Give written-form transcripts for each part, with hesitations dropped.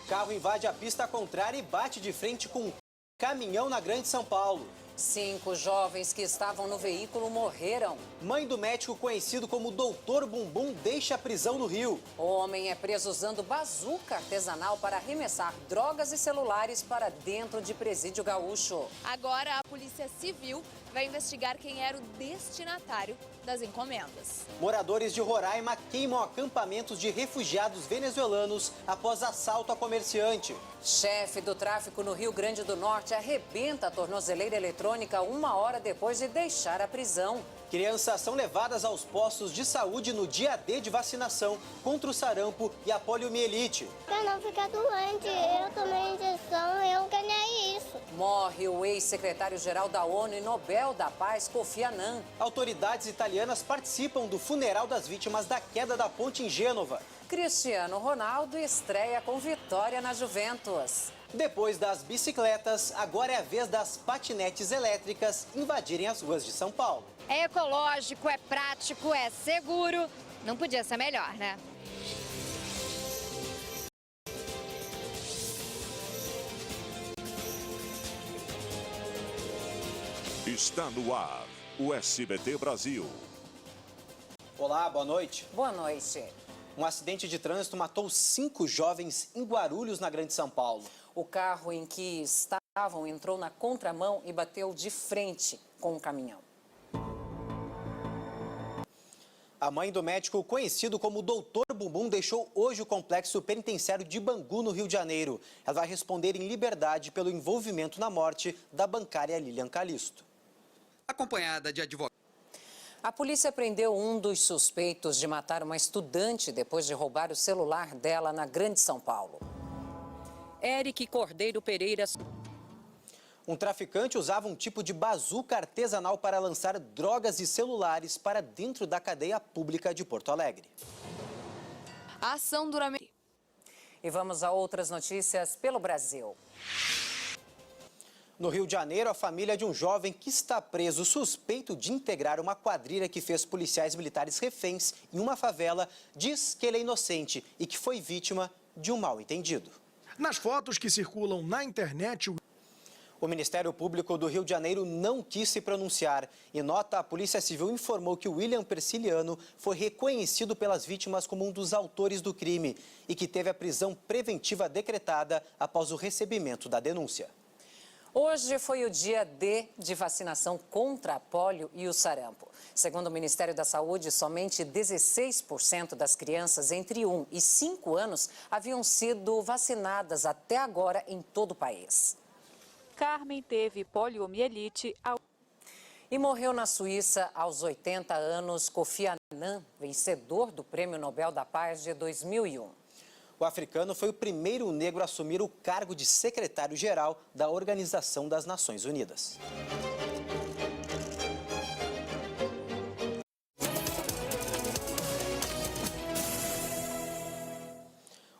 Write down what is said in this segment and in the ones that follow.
Carro invade a pista contrária e bate de frente com um caminhão na Grande São Paulo. 5 jovens que estavam no veículo morreram. Mãe do médico conhecido como Doutor Bumbum deixa a prisão no Rio. O homem é preso usando bazuca artesanal para arremessar drogas e celulares para dentro de presídio gaúcho. Agora a Polícia Civil vai investigar quem era o destinatário das encomendas. Moradores de Roraima queimam acampamentos de refugiados venezuelanos após assalto a comerciante. Chefe do tráfico no Rio Grande do Norte arrebenta a tornozeleira eletrônica 1 hora depois de deixar a prisão. Crianças são levadas aos postos de saúde no dia D de vacinação contra o sarampo e a poliomielite. Pra não ficar doente, eu tomei injeção e eu ganhei isso. Morre o ex-secretário-geral da ONU e Nobel da Paz, Kofi Annan. Autoridades italianas participam do funeral das vítimas da queda da ponte em Gênova. Cristiano Ronaldo estreia com vitória na Juventus. Depois das bicicletas, agora é a vez das patinetes elétricas invadirem as ruas de São Paulo. É ecológico, é prático, é seguro. Não podia ser melhor, né? Está no ar o SBT Brasil. Olá, boa noite. Boa noite. Um acidente de trânsito matou 5 jovens em Guarulhos, na Grande São Paulo. O carro em que estavam entrou na contramão e bateu de frente com o caminhão. A mãe do médico conhecido como Doutor Bumbum deixou hoje o complexo penitenciário de Bangu, no Rio de Janeiro. Ela vai responder em liberdade pelo envolvimento na morte da bancária Lilian Calisto. Acompanhada de advogados. A polícia prendeu um dos suspeitos de matar uma estudante depois de roubar o celular dela na Grande São Paulo. Eric Cordeiro Pereira. Um traficante usava um tipo de bazuca artesanal para lançar drogas e celulares para dentro da cadeia pública de Porto Alegre. A ação dura... E vamos a outras notícias pelo Brasil. No Rio de Janeiro, a família de um jovem que está preso suspeito de integrar uma quadrilha que fez policiais militares reféns em uma favela diz que ele é inocente e que foi vítima de um mal-entendido. Nas fotos que circulam na internet, o Ministério Público do Rio de Janeiro não quis se pronunciar. Em nota, a Polícia Civil informou que o William Persiliano foi reconhecido pelas vítimas como um dos autores do crime e que teve a prisão preventiva decretada após o recebimento da denúncia. Hoje foi o dia D de vacinação contra a polio e o sarampo. Segundo o Ministério da Saúde, somente 16% das crianças entre 1 e 5 anos haviam sido vacinadas até agora em todo o país. Carmen teve poliomielite e morreu na Suíça aos 80 anos Kofi Annan, vencedor do Prêmio Nobel da Paz de 2001. O africano foi o primeiro negro a assumir o cargo de secretário-geral da Organização das Nações Unidas.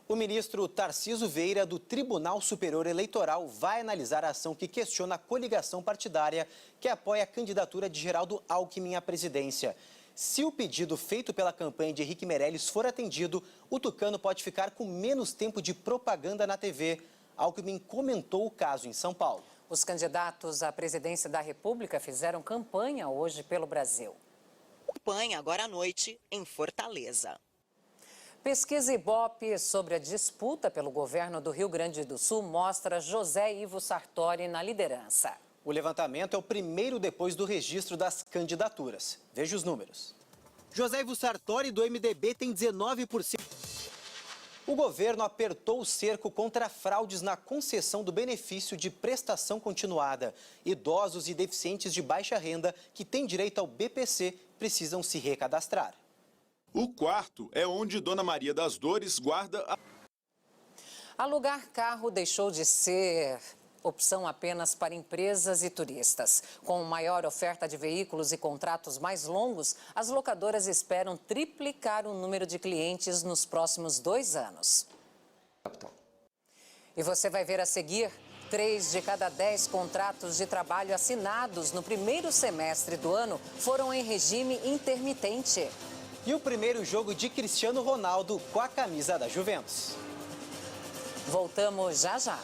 O ministro Tarcísio Vieira, do Tribunal Superior Eleitoral, vai analisar a ação que questiona a coligação partidária que apoia a candidatura de Geraldo Alckmin à presidência. Se o pedido feito pela campanha de Henrique Meirelles for atendido, o tucano pode ficar com menos tempo de propaganda na TV. Alckmin comentou o caso em São Paulo. Os candidatos à presidência da República fizeram campanha hoje pelo Brasil. Campanha agora à noite em Fortaleza. Pesquisa Ibope sobre a disputa pelo governo do Rio Grande do Sul mostra José Ivo Sartori na liderança. O levantamento é o primeiro depois do registro das candidaturas. Veja os números. José Ivo Sartori, do MDB, tem 19%. O governo apertou o cerco contra fraudes na concessão do benefício de prestação continuada. Idosos e deficientes de baixa renda que têm direito ao BPC precisam se recadastrar. O quarto é onde Dona Maria das Dores guarda a... Alugar carro deixou de ser opção apenas para empresas e turistas. Com maior oferta de veículos e contratos mais longos, as locadoras esperam triplicar o número de clientes nos próximos 2 anos. E você vai ver a seguir: 3 de cada 10 contratos de trabalho assinados no primeiro semestre do ano foram em regime intermitente. E o primeiro jogo de Cristiano Ronaldo com a camisa da Juventus. Voltamos já já.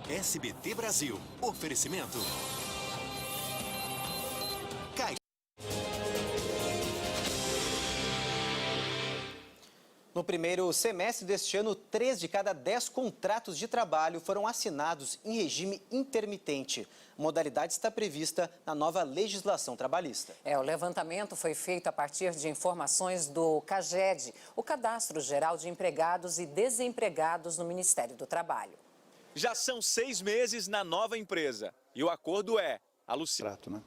SBT Brasil. Oferecimento. No primeiro semestre deste ano, 3 de cada 10 contratos de trabalho foram assinados em regime intermitente. A modalidade está prevista na nova legislação trabalhista. O levantamento foi feito a partir de informações do CAGED, o Cadastro Geral de Empregados e Desempregados no Ministério do Trabalho. Já são 6 meses na nova empresa e o acordo é a Luciana.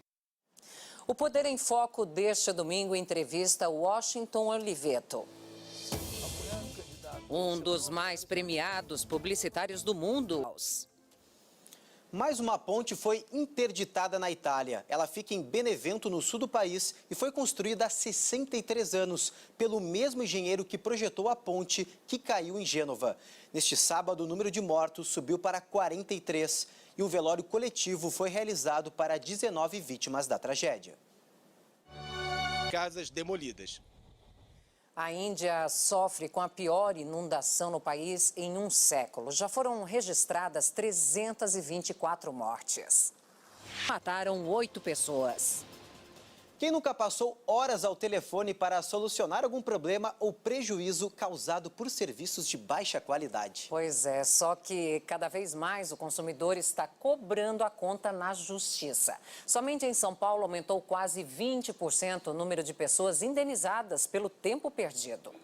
O Poder em Foco deste domingo entrevista Washington Oliveto, um dos mais premiados publicitários do mundo. Mais uma ponte foi interditada na Itália. Ela fica em Benevento, no sul do país, e foi construída há 63 anos pelo mesmo engenheiro que projetou a ponte que caiu em Gênova. Neste sábado, o número de mortos subiu para 43 e um velório coletivo foi realizado para 19 vítimas da tragédia. Casas demolidas. A Índia sofre com a pior inundação no país em um século. Já foram registradas 324 mortes. Mataram 8 pessoas. Quem nunca passou horas ao telefone para solucionar algum problema ou prejuízo causado por serviços de baixa qualidade? Pois é, só que cada vez mais o consumidor está cobrando a conta na justiça. Somente em São Paulo aumentou quase 20% o número de pessoas indenizadas pelo tempo perdido.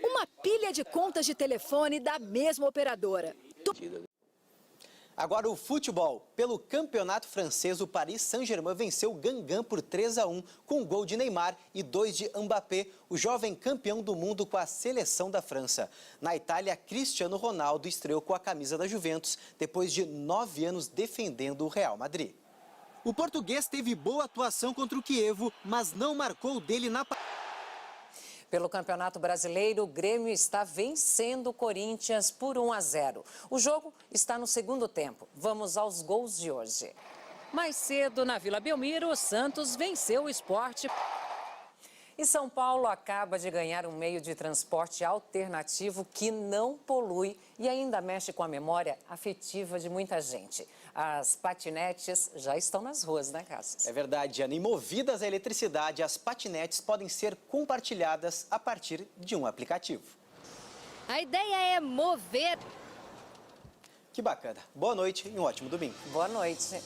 Uma pilha de contas de telefone da mesma operadora. Agora o futebol. Pelo campeonato francês, o Paris Saint-Germain venceu o Guingamp por 3-1, com um gol de Neymar e 2 de Mbappé, o jovem campeão do mundo com a seleção da França. Na Itália, Cristiano Ronaldo estreou com a camisa da Juventus, depois de 9 anos defendendo o Real Madrid. O português teve boa atuação contra o Chievo, mas não marcou o dele na partida. Pelo Campeonato Brasileiro, o Grêmio está vencendo o Corinthians por 1-0. O jogo está no segundo tempo. Vamos aos gols de hoje. Mais cedo, na Vila Belmiro, o Santos venceu o Sport. E São Paulo acaba de ganhar um meio de transporte alternativo que não polui e ainda mexe com a memória afetiva de muita gente. As patinetes já estão nas ruas, né, Cássio? É verdade, Ana. E movidas à eletricidade, as patinetes podem ser compartilhadas a partir de um aplicativo. A ideia é mover. Que bacana. Boa noite e um ótimo domingo. Boa noite.